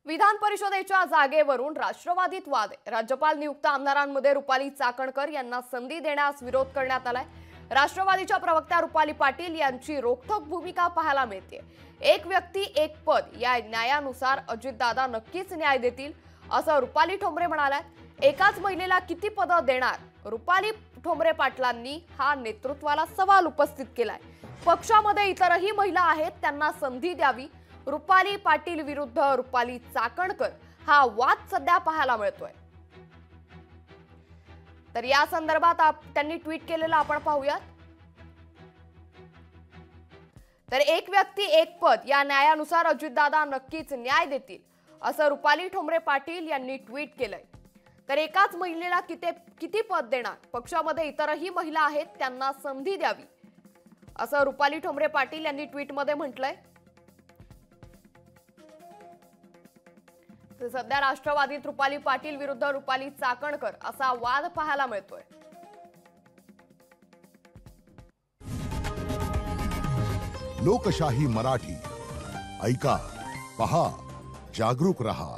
विधान परिषदेच्या जागेवरून राष्ट्रवादीत वाद आहे। राज्यपाल नियुक्त आमदारांमध्ये रुपाली चाकणकर यांना संधी देण्यास विरोध करण्यात आलाय। राष्ट्रवादीच्या प्रवक्त्या रुपाली पाटील यांची रोखठोक भूमिका पाहायला मिळते। एक व्यक्ती एक पद या न्यायानुसार अजितदादा नक्कीच न्याय देतील असं रुपाली ठोंबरे म्हणाल्यात। एकाच महिलेला किती पदं देणार, रुपाली ठोंबरे पाटलांनी हा नेतृत्वाला सवाल उपस्थित केलाय। पक्षामध्ये इतरही महिला आहेत, त्यांना संधी द्यावी। रुपाली पाटील विरुद्ध रुपाली चाकणकर हा वाद सध्या पाहायला मिळतोय। तर या संदर्भात त्यांनी ट्विट केलेलं आपण पाहूयात। तर एक व्यक्ती एक पद या न्यायानुसार अजितदादा नक्कीच न्याय देतील असं रुपाली ठोंबरे पाटील यांनी ट्विट केलंय। तर एकाच महिलेला किती पद देणार, पक्षामध्ये इतरही महिला आहेत, त्यांना संधी द्यावी असं रुपाली ठोंबरे पाटील यांनी ट्विटमध्ये म्हटलंय। सध्या राष्ट्रवादीत रुपाली पाटील विरुद्ध रुपाली चाकणकर असा वाद पाहायला मिळतोय। लोकशाही मराठी ऐका, पहा, जागरूक रहा।